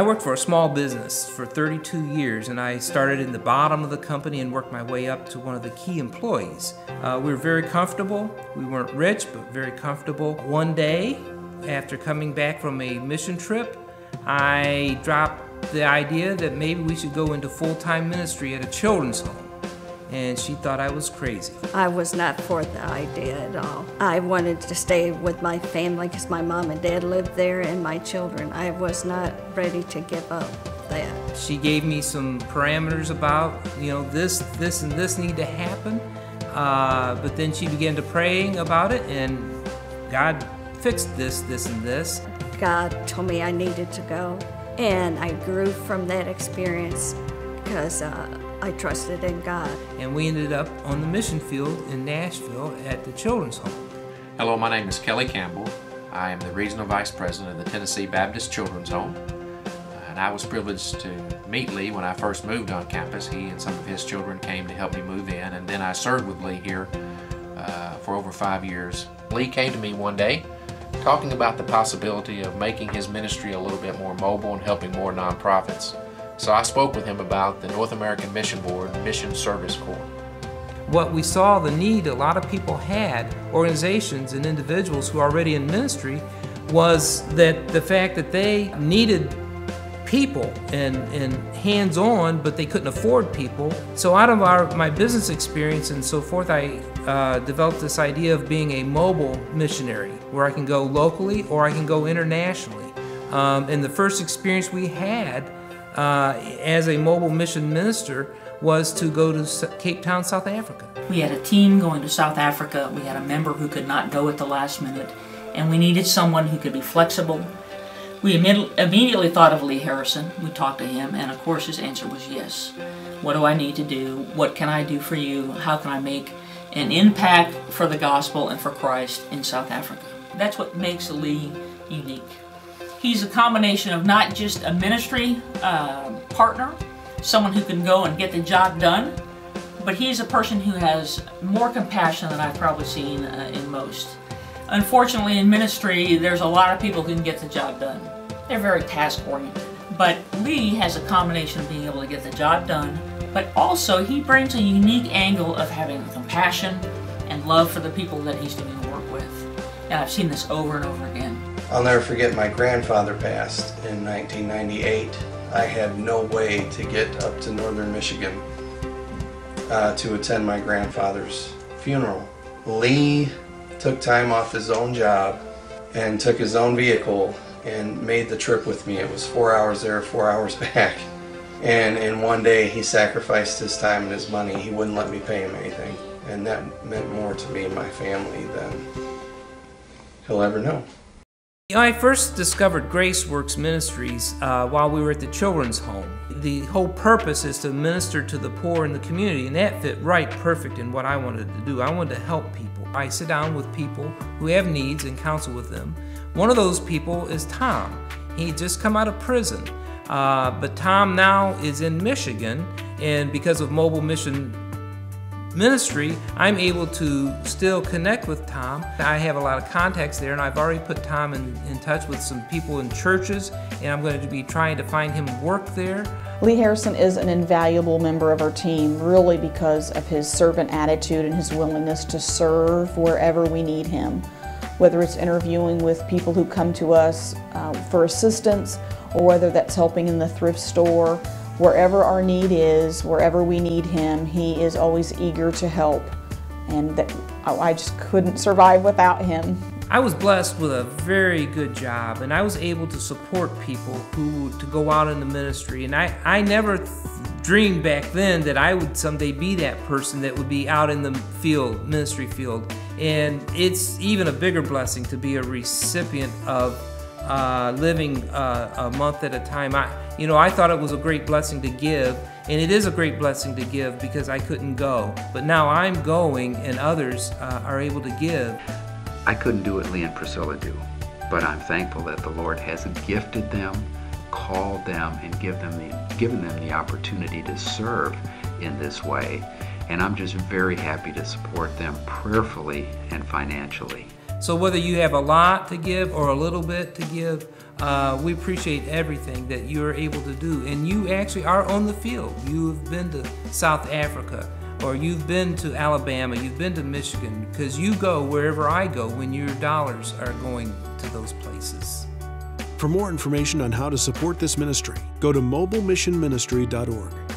I worked for a small business for 32 years, and I started in the bottom of the company and worked my way up to one of the key employees. We were very comfortable. We weren't rich, but very comfortable. One day, after coming back from a mission trip, I dropped the idea that maybe we should go into full-time ministry at a children's home. And she thought I was crazy. I was not for the idea at all. I wanted to stay with my family because my mom and dad lived there and my children. I was not ready to give up that. She gave me some parameters about, this, and this need to happen. But then she began to praying about it, and God fixed this, and this. God told me I needed to go, and I grew from that experience because I trusted in God. And we ended up on the mission field in Nashville at the children's home. Hello, my name is Kelly Campbell. I am the Regional Vice President of the Tennessee Baptist Children's Home. And I was privileged to meet Lee when I first moved on campus. He and some of his children came to help me move in, and then I served with Lee here for over 5 years. Lee came to me one day talking about the possibility of making his ministry a little bit more mobile and helping more nonprofits. So I spoke with him about the North American Mission Board Mission Service Corps. What we saw the need a lot of people had, organizations and individuals who are already in ministry, was that the fact that they needed people and hands-on, but they couldn't afford people. So out of my business experience and so forth, I developed this idea of being a mobile missionary, where I can go locally or I can go internationally. And the first experience we had as a mobile mission minister was to go to Cape Town, South Africa. We had a team going to South Africa. We had a member who could not go at the last minute, and we needed someone who could be flexible. We immediately thought of Lee Harrison. We talked to him, and of course his answer was yes. What do I need to do? What can I do for you? How can I make an impact for the gospel and for Christ in South Africa? That's what makes Lee unique. He's a combination of not just a ministry partner, someone who can go and get the job done, but he's a person who has more compassion than I've probably seen in most. Unfortunately, in ministry, there's a lot of people who can get the job done. They're very task-oriented. But Lee has a combination of being able to get the job done, but also he brings a unique angle of having compassion and love for the people that he's doing the work with. And I've seen this over and over again. I'll never forget my grandfather passed in 1998. I had no way to get up to northern Michigan to attend my grandfather's funeral. Lee took time off his own job and took his own vehicle and made the trip with me. It was 4 hours there, 4 hours back. And in one day he sacrificed his time and his money. He wouldn't let me pay him anything. And that meant more to me and my family than he'll ever know. I first discovered Grace Works Ministries while we were at the children's home. The whole purpose is to minister to the poor in the community, and that fit right perfect in what I wanted to do. I wanted to help people. I sit down with people who have needs and counsel with them. One of those people is Tom. He had just come out of prison, but Tom now is in Michigan, and because of Mobile Mission Ministry, I'm able to still connect with Tom. I have a lot of contacts there, and I've already put Tom in touch with some people in churches, and I'm going to be trying to find him work there. Lee Harrison is an invaluable member of our team, really because of his servant attitude and his willingness to serve wherever we need him. Whether it's interviewing with people who come to us for assistance, or whether that's helping in the thrift store. Wherever our need is, wherever we need him, he is always eager to help. And I just couldn't survive without him. I was blessed with a very good job, and I was able to support people to go out in the ministry. And I never dreamed back then that I would someday be that person that would be out in the field, ministry field. And it's even a bigger blessing to be a recipient of living a month at a time. I thought it was a great blessing to give, and it is a great blessing to give because I couldn't go. But now I'm going, and others are able to give. I couldn't do what Lee and Priscilla do, but I'm thankful that the Lord has gifted them, called them, and given them the opportunity to serve in this way. And I'm just very happy to support them prayerfully and financially. So whether you have a lot to give or a little bit to give, We appreciate everything that you're able to do, and you actually are on the field. You've been to South Africa, or you've been to Alabama, you've been to Michigan, because you go wherever I go when your dollars are going to those places. For more information on how to support this ministry, go to mobilemissionministry.org.